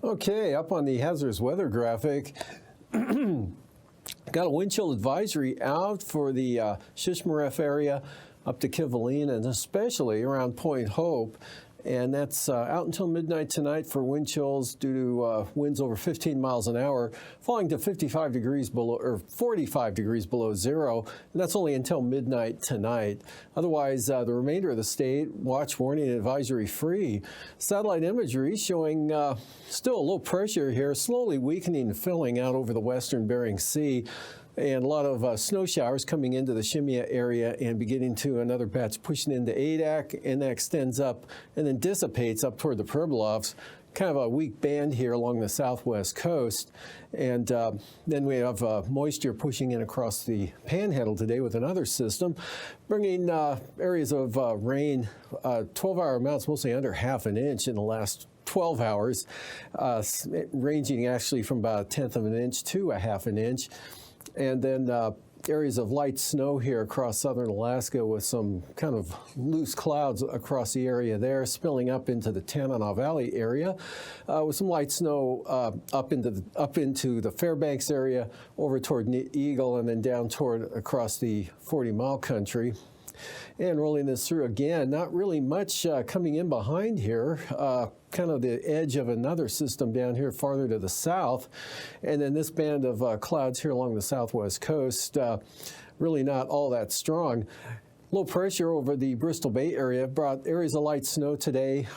Okay, up on the hazardous weather graphic, got a wind chill advisory out for the Shishmaref area up to Kivalina, and especially around Point Hope. And that's out until midnight tonight for wind chills due to winds over 15 miles an hour, falling to 55 degrees below, or 45 degrees below zero. And that's only until midnight tonight. Otherwise, the remainder of the state, watch, warning, and advisory free. Satellite imagery showing still a low pressure here, slowly weakening and filling out over the western Bering Sea. And a lot of snow showers coming into the Shimia area and beginning to another batch pushing into Adak, and that extends up and then dissipates up toward the Pribilofs. Kind of a weak band here along the southwest coast. And then we have moisture pushing in across the panhandle today with another system, bringing areas of rain, 12-hour amounts, mostly under ½ an inch in the last 12 hours, ranging actually from about 1/10 of an inch to ½ an inch. And then areas of light snow here across southern Alaska with some kind of loose clouds across the area there, spilling up into the Tanana Valley area, with some light snow up into the Fairbanks area, over toward Eagle, and then down toward across the 40-mile country. And rolling this through again, not really much coming in behind here, kind of the edge of another system down here farther to the south. And then this band of clouds here along the southwest coast, really not all that strong. Low pressure over the Bristol Bay area brought areas of light snow today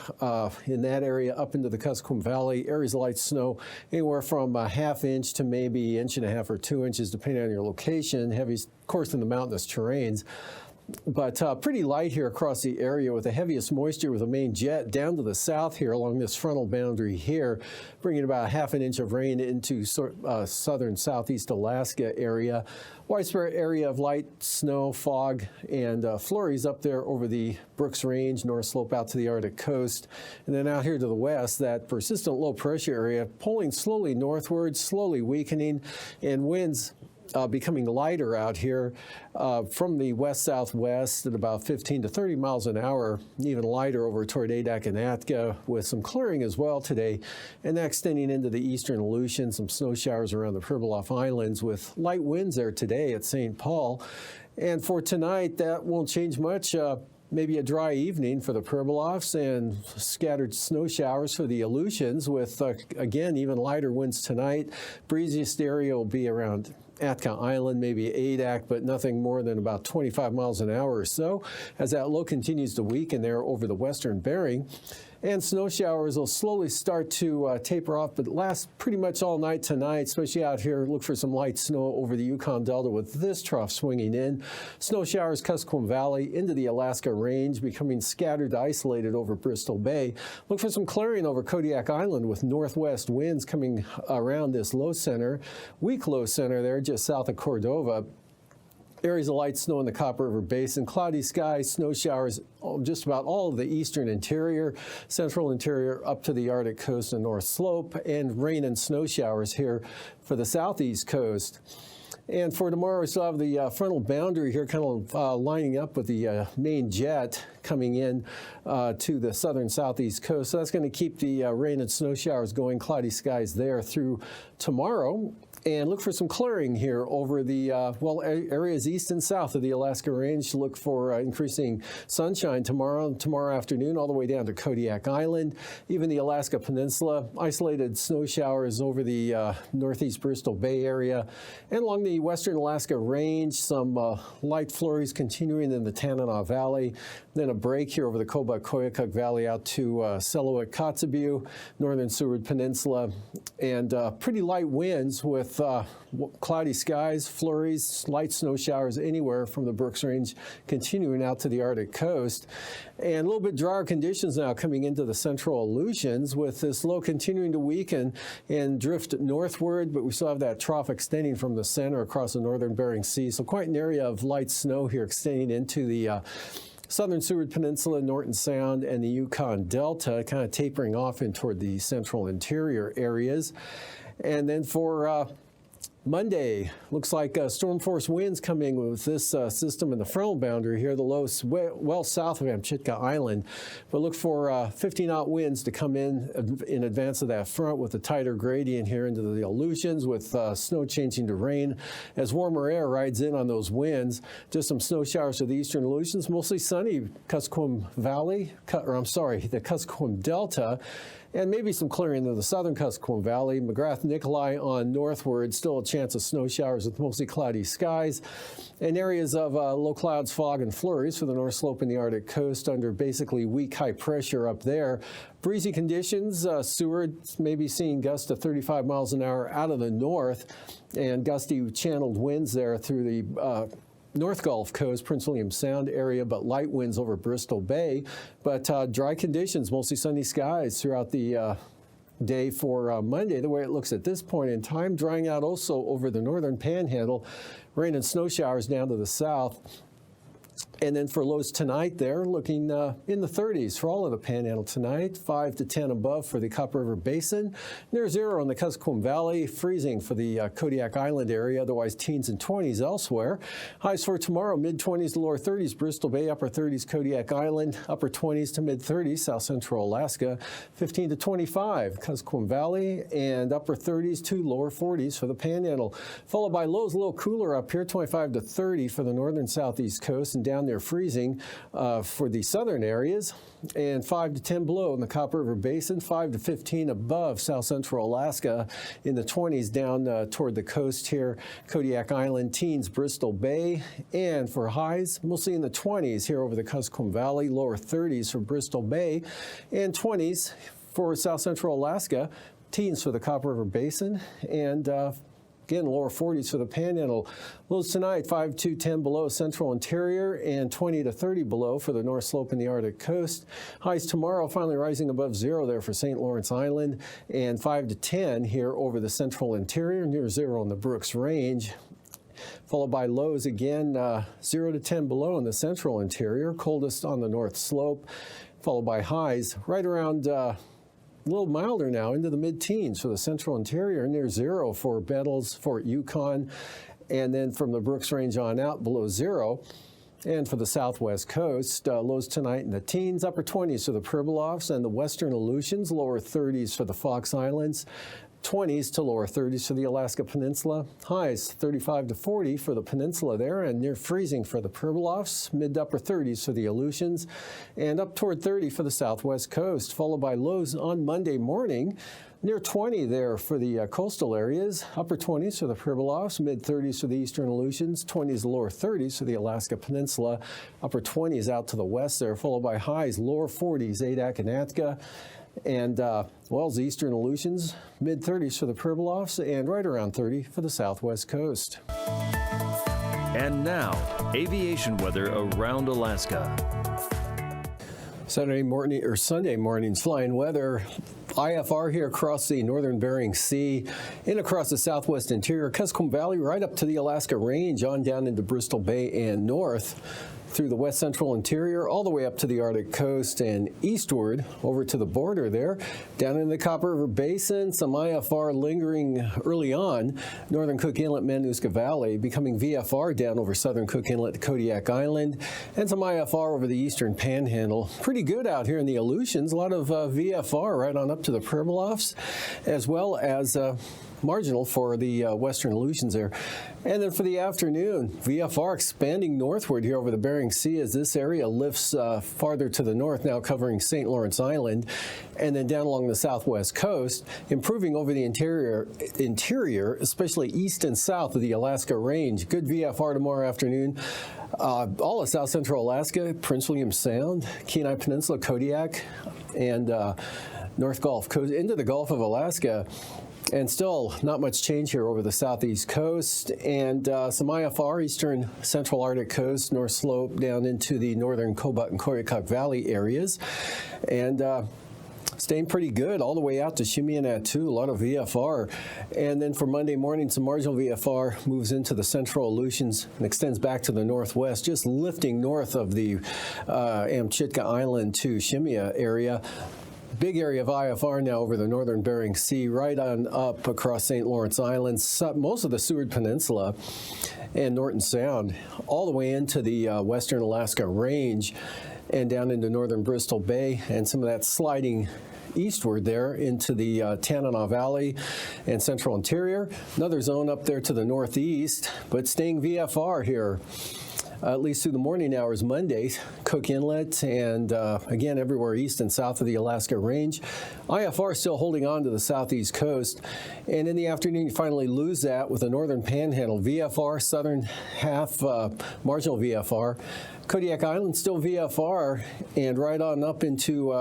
in that area up into the Kuskokwim Valley. Areas of light snow anywhere from a ½ inch to maybe 1.5 inches or 2 inches, depending on your location. Heavy, of course, in the mountainous terrains. But pretty light here across the area with the heaviest moisture with the main jet down to the south here along this frontal boundary here, bringing about ½ an inch of rain into southern southeast Alaska area. Widespread area of light snow, fog, and flurries up there over the Brooks Range, north slope out to the Arctic coast. And then out here to the west, that persistent low pressure area pulling slowly northward, slowly weakening, and winds becoming lighter out here from the west-southwest at about 15 to 30 miles an hour, even lighter over toward Adak and Atka, with some clearing as well today, and that extending into the eastern Aleutian, some snow showers around the Pribilof Islands with light winds there today at St. Paul. And for tonight, that won't change much. Maybe a dry evening for the Pribilofs and scattered snow showers for the Aleutians with, again, even lighter winds tonight. Breeziest area will be around Atka Island, maybe Adak, but nothing more than about 25 miles an hour or so as that low continues to weaken there over the western Bering. And snow showers will slowly start to taper off, but last pretty much all night tonight, especially out here. Look for some light snow over the Yukon Delta with this trough swinging in. Snow showers, Kuskokwim Valley into the Alaska Range, becoming scattered, isolated over Bristol Bay. Look for some clearing over Kodiak Island with northwest winds coming around this low center. Weak low center there just south of Cordova. Areas of light snow in the Copper River Basin, cloudy skies, snow showers just about all of the eastern interior, central interior up to the Arctic coast and north slope, and rain and snow showers here for the southeast coast. And for tomorrow, we still have the frontal boundary here kind of lining up with the main jet coming in to the southern southeast coast. So that's going to keep the rain and snow showers going, cloudy skies there through tomorrow. And look for some clearing here over the, areas east and south of the Alaska Range. Look for increasing sunshine tomorrow afternoon, all the way down to Kodiak Island. Even the Alaska Peninsula, isolated snow showers over the northeast Bristol Bay area. And along the western Alaska Range, some light flurries continuing in the Tanana Valley. Then a break here over the Kobuk-Koyukuk Valley out to Selawik, Kotzebue, northern Seward Peninsula. And pretty light winds with cloudy skies, flurries, light snow showers anywhere from the Brooks Range continuing out to the Arctic coast. And a little bit drier conditions now coming into the central Aleutians with this low continuing to weaken and drift northward, but we still have that trough extending from the center across the northern Bering Sea. So quite an area of light snow here extending into the southern Seward Peninsula, Norton Sound, and the Yukon Delta, kind of tapering off in toward the central interior areas. And then for Monday, looks like storm force winds coming with this system in the frontal boundary here, the low well south of Amchitka Island. But look for 50-knot winds to come in advance of that front with a tighter gradient here into the Aleutians with snow changing to rain as warmer air rides in on those winds. Just some snow showers to the eastern Aleutians, mostly sunny Kuskokwim Valley, the Kuskokwim Delta, and maybe some clearing of the southern Kuskokwim Valley. McGrath-Nikolai on northward, still a chance of snow showers with mostly cloudy skies, and areas of low clouds, fog, and flurries for the north slope and the Arctic coast under basically weak high pressure up there. Breezy conditions, Seward maybe seeing gusts of 35 miles an hour out of the north, and gusty channeled winds there through the North Gulf Coast, Prince William Sound area, but light winds over Bristol Bay. But dry conditions, mostly sunny skies throughout the day for Monday, the way it looks at this point in time. Drying out also over the northern panhandle, rain and snow showers down to the south. And then for lows tonight there, looking in the 30s for all of the panhandle tonight, 5 to 10 above for the Copper River Basin, near 0 in the Kuskokwim Valley, freezing for the Kodiak Island area, otherwise teens and 20s elsewhere. Highs for tomorrow, mid-20s to lower 30s, Bristol Bay, upper 30s, Kodiak Island, upper 20s to mid-30s, south central Alaska, 15 to 25, Kuskokwim Valley, and upper 30s to lower 40s for the panhandle, followed by lows a little cooler up here, 25 to 30 for the northern southeast coast, and down there freezing for the southern areas, and 5 to 10 below in the Copper River Basin, 5 to 15 above south central Alaska, in the 20s down toward the coast here, Kodiak Island, teens, Bristol Bay, and for highs, mostly in the 20s here over the Kuskokwim Valley, lower 30s for Bristol Bay, and 20s for south central Alaska, teens for the Copper River Basin, and again, lower 40s for the panhandle. Lows tonight, 5 to 10 below central interior and 20 to 30 below for the north slope and the Arctic coast. Highs tomorrow finally rising above 0 there for St. Lawrence Island, and 5 to 10 here over the central interior, near 0 in the Brooks Range. Followed by lows again, 0 to 10 below in the central interior, coldest on the north slope, followed by highs right around a little milder now, into the mid-teens for the central interior, near 0 for Bettles, Fort Yukon, and then from the Brooks Range on out below 0. And for the southwest coast, lows tonight in the teens, upper 20s for the Pribilofs and the western Aleutians, lower 30s for the Fox Islands, 20s to lower 30s for the Alaska Peninsula. Highs 35 to 40 for the peninsula there, and near freezing for the Pribilofs, mid to upper 30s for the Aleutians, and up toward 30 for the southwest coast, followed by lows on Monday morning, near 20 there for the coastal areas, upper 20s for the Pribilofs, mid 30s for the eastern Aleutians, 20s to lower 30s for the Alaska Peninsula, upper 20s out to the west there, followed by highs, lower 40s, Adak and Atka, and well, the eastern Aleutians, mid 30s for the Pribilofs, and right around 30 for the southwest coast. And now, aviation weather around Alaska. Sunday morning's flying weather. IFR here across the northern Bering Sea, in across the southwest interior, Kuskokwim Valley, right up to the Alaska Range, on down into Bristol Bay and north, through the west central interior, all the way up to the Arctic coast and eastward over to the border there, down in the Copper River Basin, some IFR lingering early on, northern Cook Inlet, Manuska Valley, becoming VFR down over southern Cook Inlet to Kodiak Island, and some IFR over the eastern panhandle. Pretty good out here in the Aleutians, a lot of VFR right on up to the Pribilofs, as well as marginal for the western Aleutians there. And then for the afternoon, VFR expanding northward here over the Bering Sea as this area lifts farther to the north, now covering St. Lawrence Island, and then down along the southwest coast, improving over the interior, especially east and south of the Alaska Range. Good VFR tomorrow afternoon. All of south central Alaska, Prince William Sound, Kenai Peninsula, Kodiak, and North Gulf Coast, into the Gulf of Alaska. And still not much change here over the southeast coast, and some IFR, eastern central Arctic coast, north slope down into the northern Kobuk and Koyukuk Valley areas, and staying pretty good all the way out to Shimianatu, a lot of VFR. And then for Monday morning, some marginal VFR moves into the central Aleutians and extends back to the northwest, just lifting north of the Amchitka Island to Shimia area. big area of IFR now over the northern Bering Sea, right on up across St. Lawrence Island, most of the Seward Peninsula and Norton Sound, all the way into the western Alaska Range and down into northern Bristol Bay, and some of that sliding eastward there into the Tanana Valley and central interior. Another zone up there to the northeast, but staying VFR here. At least through the morning hours Monday, Cook Inlet, and again everywhere east and south of the Alaska Range. IFR still holding on to the southeast coast, and in the afternoon you finally lose that with the northern panhandle VFR, southern half marginal VFR. Kodiak Island still VFR, and right on up into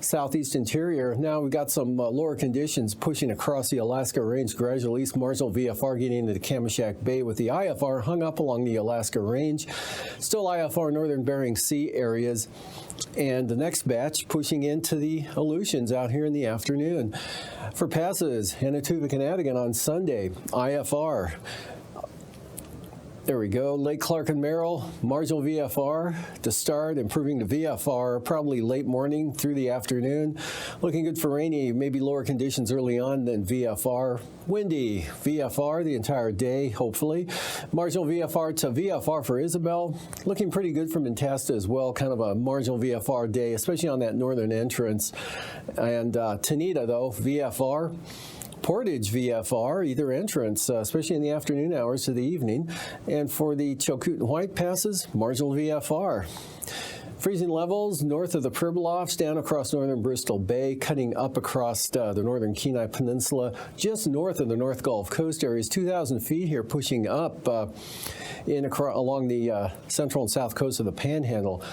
southeast interior. Now we've got some lower conditions pushing across the Alaska Range, gradual east marginal VFR getting into the Kamishak Bay, with the IFR hung up along the Alaska Range. Still IFR northern Bering Sea areas, and the next batch pushing into the Aleutians out here in the afternoon. For passes, Hanatuva and Adigan on Sunday, IFR. There we go. Lake Clark and Merrill, marginal VFR to start, improving to VFR probably late morning through the afternoon. Looking good for rainy, maybe lower conditions early on than VFR. Windy, VFR the entire day, hopefully. Marginal VFR to VFR for Isabel. Looking pretty good for Mentasta as well, kind of a marginal VFR day, especially on that northern entrance. And Tanita, though, VFR. Portage VFR, either entrance, especially in the afternoon hours to the evening. And for the Chilkoot and White passes, marginal VFR. Freezing levels north of the Pribilofs, down across northern Bristol Bay, cutting up across the northern Kenai Peninsula, just north of the North Gulf Coast areas, 2,000 feet here, pushing up along the central and south coast of the Panhandle.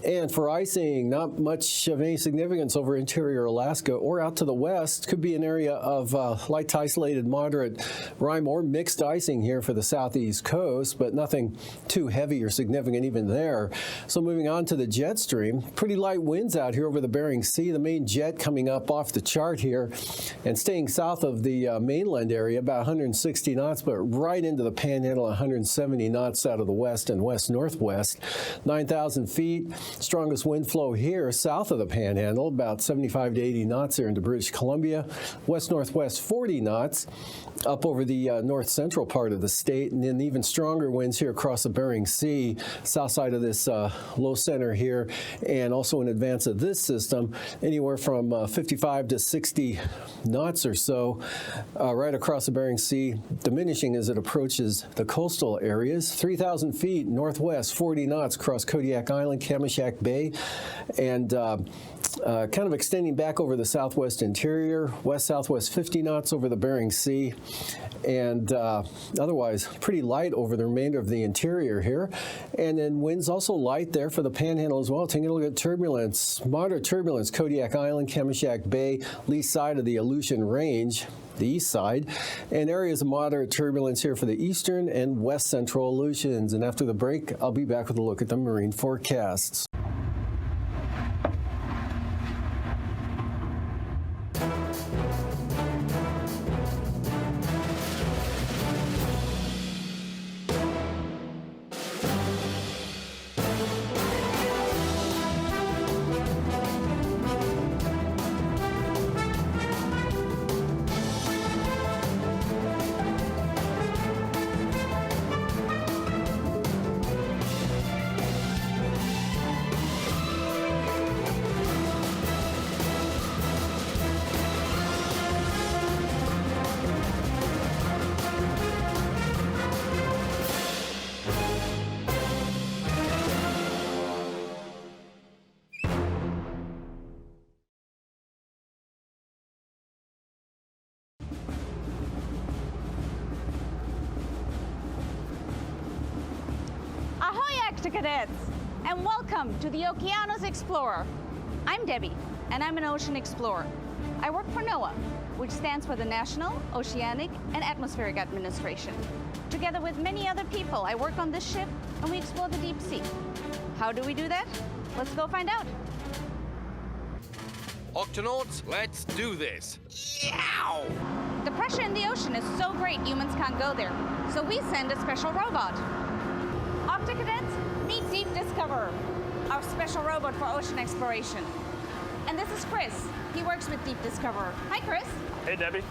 And for icing, not much of any significance over interior Alaska or out to the west. Could be an area of light to isolated moderate rime or mixed icing here for the southeast coast, but nothing too heavy or significant even there. So moving on to the jet stream, pretty light winds out here over the Bering Sea. The main jet coming up off the chart here and staying south of the mainland area, about 160 knots, but right into the Panhandle, 170 knots out of the west and west-northwest. 9,000 feet. Strongest wind flow here south of the Panhandle, about 75 to 80 knots there into British Columbia. West-northwest 40 knots up over the north-central part of the state, and then even stronger winds here across the Bering Sea, south side of this low center here, and also in advance of this system, anywhere from 55 to 60 knots or so right across the Bering Sea, diminishing as it approaches the coastal areas. 3,000 feet northwest, 40 knots across Kodiak Island, Kamishak Bay, and kind of extending back over the southwest interior, west-southwest 50 knots over the Bering Sea, and otherwise pretty light over the remainder of the interior here. And then winds also light there for the Panhandle as well. Taking a look at turbulence, moderate turbulence, Kodiak Island, Kamishak Bay, lee side of the Aleutian Range, the east side, and areas of moderate turbulence here for the eastern and west central Aleutians. And after the break, I'll be back with a look at the marine forecasts. Cadets, and welcome to the Okeanos Explorer. I'm Debbie, and I'm an ocean explorer. I work for NOAA, which stands for the National Oceanic and Atmospheric Administration. Together with many other people, I work on this ship, and we explore the deep sea. How do we do that? Let's go find out. Octonauts, let's do this. Yow! The pressure in the ocean is so great humans can't go there, so we send a special robot. Octocadets, meet Deep Discoverer, our special robot for ocean exploration. And this is Chris. He works with Deep Discoverer. Hi, Chris. Hey, Debbie.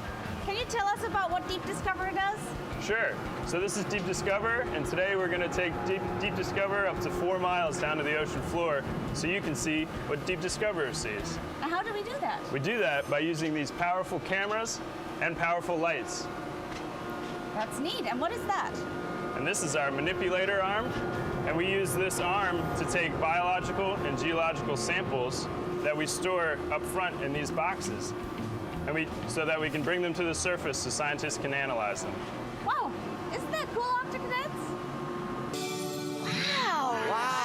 Can you tell us about what Deep Discoverer does? Sure. So this is Deep Discover, and today we're going to take Deep Discover up to 4 miles down to the ocean floor so you can see what Deep Discoverer sees. Now, how do we do that? We do that by using these powerful cameras and powerful lights. That's neat. And what is that? And this is our manipulator arm, and we use this arm to take biological and geological samples that we store up front in these boxes, and so that we can bring them to the surface so scientists can analyze them. Wow, isn't that cool, Octocadets? Wow!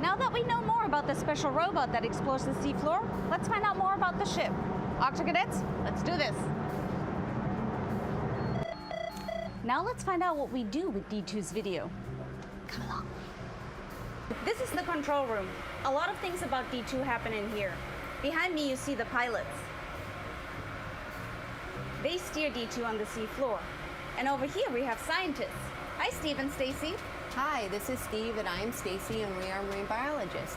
Now that we know more about the special robot that explores the seafloor, let's find out more about the ship. Octocadets, let's do this. Now let's find out what we do with D2's video. Come along. This is the control room. A lot of things about D2 happen in here. Behind me, you see the pilots. They steer D2 on the seafloor. And over here, we have scientists. Hi, Steve and Stacy. Hi, this is Steve and I'm Stacy and we are marine biologists.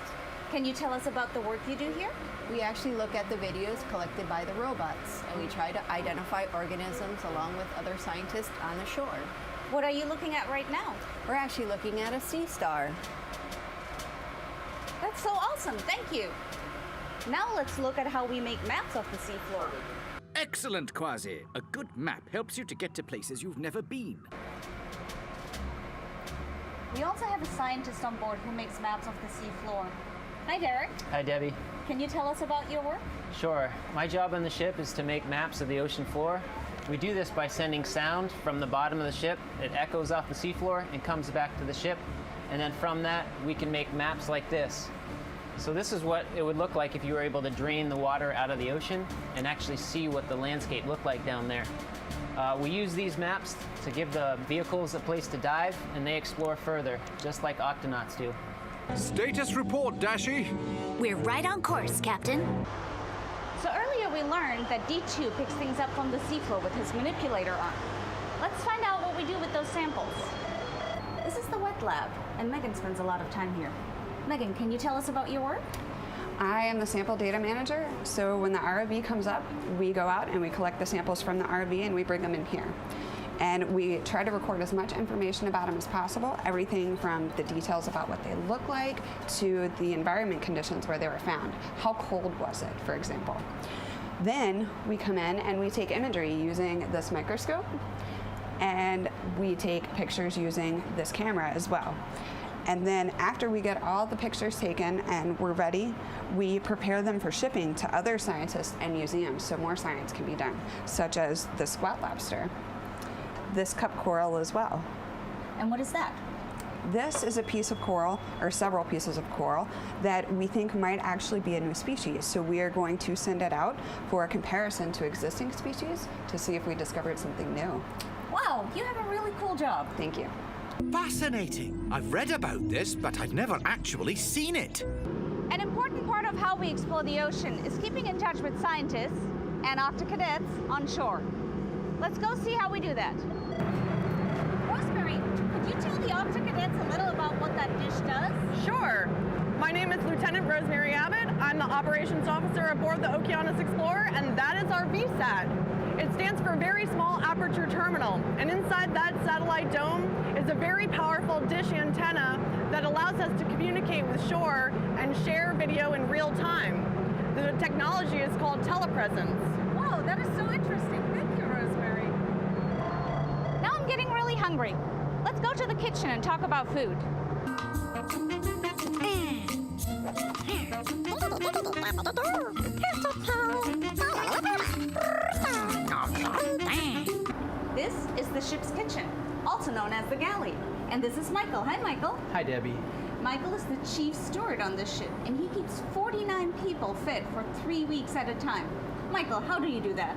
Can you tell us about the work you do here? We actually look at the videos collected by the robots and we try to identify organisms along with other scientists on the shore. What are you looking at right now? We're actually looking at a sea star. That's so awesome, thank you. Now let's look at how we make maps of the seafloor. Excellent, Quasi. A good map helps you to get to places you've never been. We also have a scientist on board who makes maps of the seafloor. Hi, Derek. Hi, Debbie. Can you tell us about your work? Sure. My job on the ship is to make maps of the ocean floor. We do this by sending sound from the bottom of the ship. It echoes off the seafloor and comes back to the ship. And then from that, we can make maps like this. So this is what it would look like if you were able to drain the water out of the ocean and actually see what the landscape looked like down there. We use these maps to give the vehicles a place to dive, and they explore further, just like octonauts do. Status report, Dashi. We're right on course, Captain. So earlier we learned that D2 picks things up from the seafloor with his manipulator arm. Let's find out what we do with those samples. This is the wet lab, and Megan spends a lot of time here. Megan, can you tell us about your work? I am the sample data manager, so when the ROV comes up, we go out and we collect the samples from the ROV and we bring them in here. And we try to record as much information about them as possible, everything from the details about what they look like to the environment conditions where they were found. How cold was it, for example? Then we come in and we take imagery using this microscope, and we take pictures using this camera as well. And then after we get all the pictures taken and we're ready, we prepare them for shipping to other scientists and museums so more science can be done, such as the squat lobster, this cup coral as well. And what is that? This is a piece of coral, or several pieces of coral, that we think might actually be a new species. So we are going to send it out for a comparison to existing species to see if we discovered something new. Wow, you have a really cool job. Thank you. Fascinating. I've read about this, but I've never actually seen it. An important part of how we explore the ocean is keeping in touch with scientists and Octocadets on shore. Let's go see how we do that. Rosemary, could you tell the Octocadets a little about what that dish does? Sure. My name is Lieutenant Rosemary Abbott. I'm the operations officer aboard the Okeanos Explorer, and that is our VSAT. It stands for Very Small Aperture Terminal, and inside that satellite dome is a very powerful dish antenna that allows us to communicate with shore and share video in real time. The technology is called telepresence. Wow, that is so interesting. Thank you, Rosemary. Now I'm getting really hungry. Let's go to the kitchen and talk about food. This is the ship's kitchen, also known as the galley. And this is Michael. Hi, Michael. Hi, Debbie. Michael is the chief steward on this ship, and he keeps 49 people fed for 3 weeks at a time. Michael, how do you do that?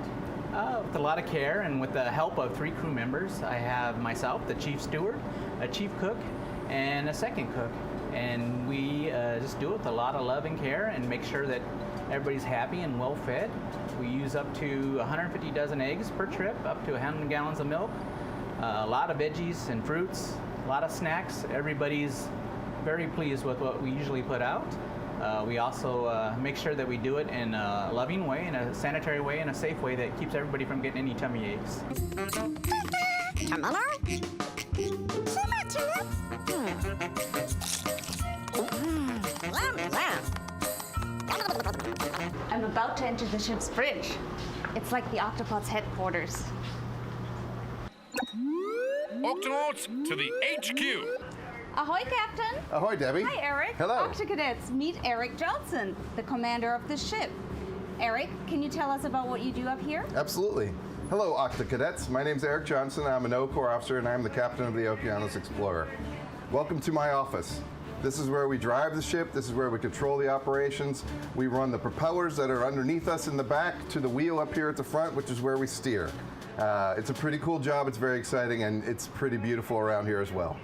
With a lot of care and with the help of 3 crew members. I have myself, the chief steward, a chief cook, and a second cook. And we just do it with a lot of love and care and make sure that everybody's happy and well fed. We use up to 150 dozen eggs per trip, up to 100 gallons of milk, a lot of veggies and fruits, a lot of snacks. Everybody's very pleased with what we usually put out. We also make sure that we do it in a loving way, in a sanitary way, in a safe way that keeps everybody from getting any tummy aches. I'm about to enter the ship's bridge. It's like the Octopod's headquarters. Octonauts to the HQ. Ahoy, Captain. Ahoy, Debbie. Hi, Eric. Hello. Octocadets, meet Eric Johnson, the commander of the ship. Eric, can you tell us about what you do up here? Absolutely. Hello, Octocadets. My name's Eric Johnson. I'm an Corps officer, and I'm the captain of the Okeanos Explorer. Welcome to my office. This is where we drive the ship. This is where we control the operations. We run the propellers that are underneath us in the back to the wheel up here at the front, which is where we steer. It's a pretty cool job. It's very exciting, and it's pretty beautiful around here as well.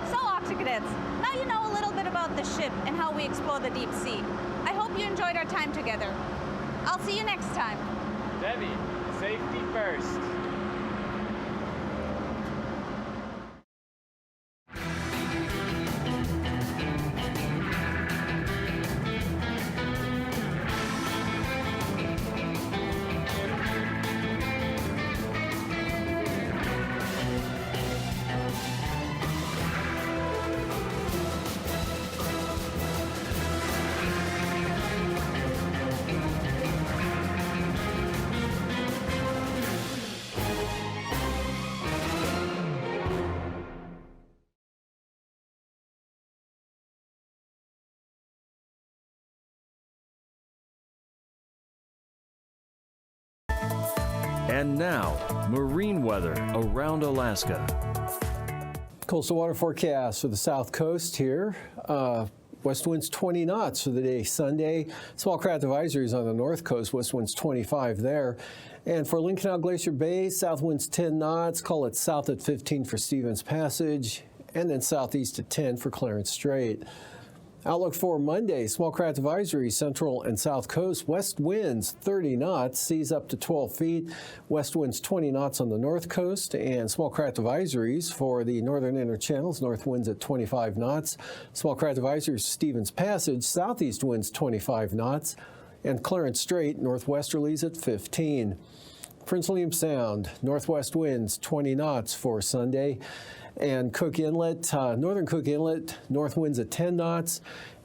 So, Octocadets, now you know a little bit about the ship and how we explore the deep sea. I hope you enjoyed our time together. I'll see you next time. Debbie, safety first. And now, marine weather around Alaska. Coastal water forecast for the south coast here. West winds 20 knots for the day Sunday. Small craft advisories on the north coast, west winds 25 there. And for Lynn Canal Glacier Bay, south winds 10 knots, call it south at 15 for Stevens Passage, and then southeast at 10 for Clarence Strait. Outlook for Monday, small craft advisory, central and south coast, west winds 30 knots, seas up to 12 feet, west winds 20 knots on the north coast, and small craft advisories for the northern inner channels, north winds at 25 knots, small craft advisories, Stevens Passage, southeast winds 25 knots, and Clarence Strait, northwesterlies at 15. Prince William Sound, northwest winds 20 knots for Sunday. And Cook Inlet, northern Cook Inlet, north winds at 10 knots,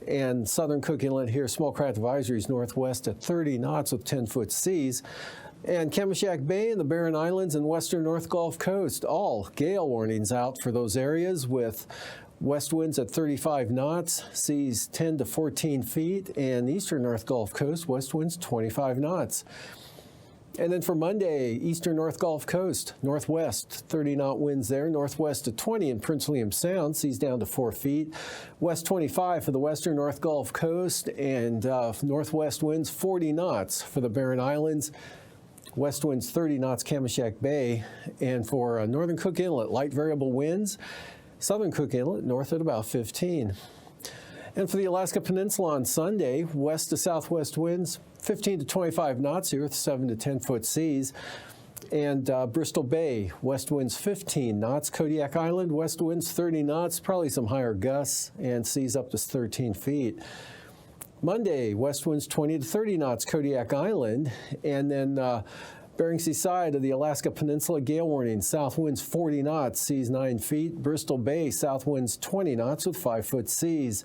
and southern Cook Inlet here, small craft advisories northwest at 30 knots with 10-foot seas. And Kamishak Bay and the Barren Islands and western North Gulf Coast, all gale warnings out for those areas with west winds at 35 knots, seas 10 to 14 feet, and eastern North Gulf Coast, west winds 25 knots. And then for Monday, eastern North Gulf Coast, northwest, 30-knot winds there, northwest to 20 in Prince William Sound, seas down to 4 feet, west 25 for the western North Gulf Coast, and northwest winds 40 knots for the Barren Islands, west winds 30 knots Kamishak Bay, and for northern Cook Inlet, light variable winds, southern Cook Inlet, north at about 15. And for the Alaska Peninsula on Sunday, west to southwest winds 15 to 25 knots here with 7 to 10-foot seas. And Bristol Bay, west winds 15 knots. Kodiak Island, west winds 30 knots, probably some higher gusts, and seas up to 13 feet. Monday, west winds 20 to 30 knots, Kodiak Island. And then Bering Sea side of the Alaska Peninsula, gale warning, south winds 40 knots, seas 9 feet. Bristol Bay, south winds 20 knots with 5-foot seas.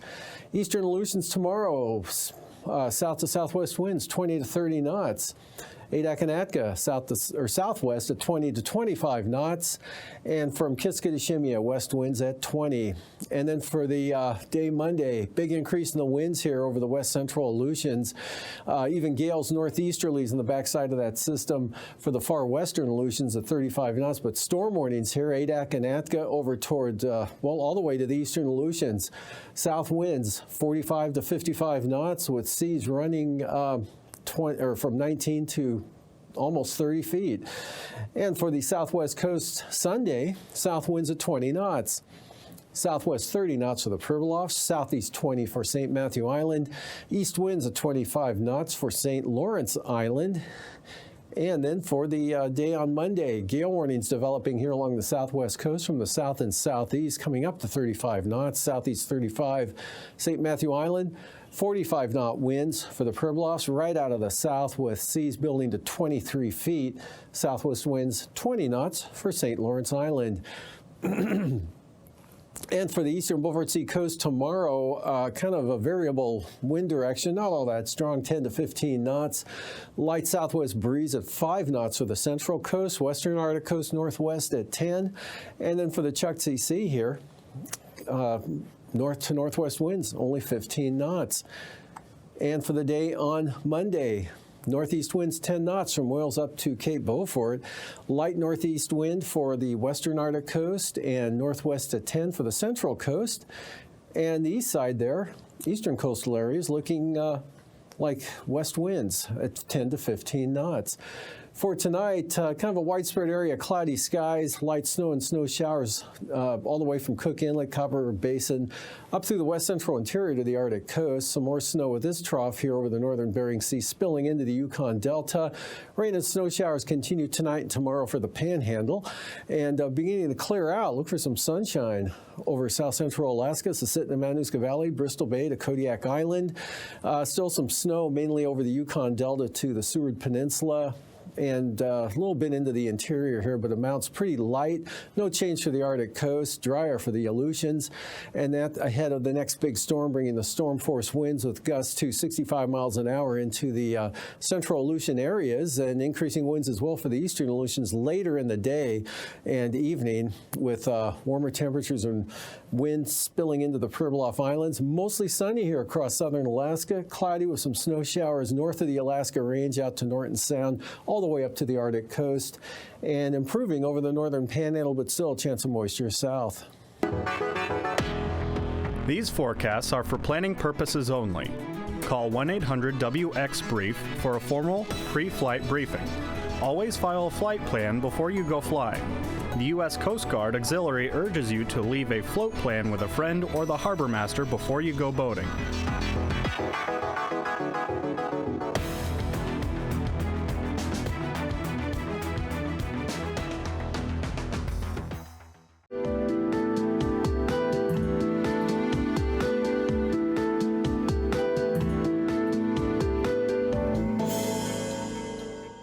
Eastern Aleutians tomorrow, south to southwest winds 20 to 30 knots. Adak and Atka, southwest at 20 to 25 knots. And from Kiska to Shemya, west winds at 20. And then for the day Monday, big increase in the winds here over the west central Aleutians. Even gales northeasterlies in the backside of that system for the far western Aleutians at 35 knots. But storm warnings here, Adak and Atka over toward, all the way to the eastern Aleutians. South winds 45 to 55 knots with seas running from 19 to almost 30 feet. And for the southwest coast Sunday, south winds at 20 knots. Southwest 30 knots for the Pribilofs, southeast 20 for St. Matthew Island, east winds at 25 knots for St. Lawrence Island, And then for the day on Monday, gale warnings developing here along the southwest coast from the south and southeast, coming up to 35 knots, southeast 35, St. Matthew Island. 45-knot winds for the Pribilofs right out of the south with seas building to 23 feet. Southwest winds 20 knots for St. Lawrence Island. And for the eastern Beaufort Sea coast tomorrow, kind of a variable wind direction, not all that strong, 10 to 15 knots. Light southwest breeze at 5 knots for the central coast, western Arctic coast northwest at 10. And then for the Chukchi Sea here, north to northwest winds, only 15 knots. And for the day on Monday, northeast winds 10 knots from Wales up to Cape Beaufort. Light northeast wind for the western Arctic coast and northwest at 10 for the central coast. And the east side there, eastern coastal areas, looking like west winds at 10 to 15 knots. For tonight, kind of a widespread area, cloudy skies, light snow and snow showers all the way from Cook Inlet, Copper River Basin, up through the west central interior to the Arctic coast. Some more snow with this trough here over the northern Bering Sea spilling into the Yukon Delta. Rain and snow showers continue tonight and tomorrow for the Panhandle. And beginning to clear out, look for some sunshine over south central Alaska, Susitna, Matanuska Valley, Bristol Bay to Kodiak Island. Still some snow mainly over the Yukon Delta to the Seward Peninsula. And a little bit into the interior here, but amounts pretty light. No change for the Arctic coast, drier for the Aleutians. And that ahead of the next big storm, bringing the storm force winds with gusts to 65 miles an hour into the central Aleutian areas, and increasing winds as well for the eastern Aleutians later in the day and evening, with warmer temperatures and winds spilling into the Pribilof Islands. Mostly sunny here across southern Alaska, cloudy with some snow showers north of the Alaska Range out to Norton Sound, all the way up to the Arctic coast, and improving over the northern Panhandle, but still a chance of moisture south. These forecasts are for planning purposes only. Call 1-800-WX-BRIEF for a formal pre-flight briefing. Always file a flight plan before you go flying. The U.S. Coast Guard Auxiliary urges you to leave a float plan with a friend or the harbor master before you go boating.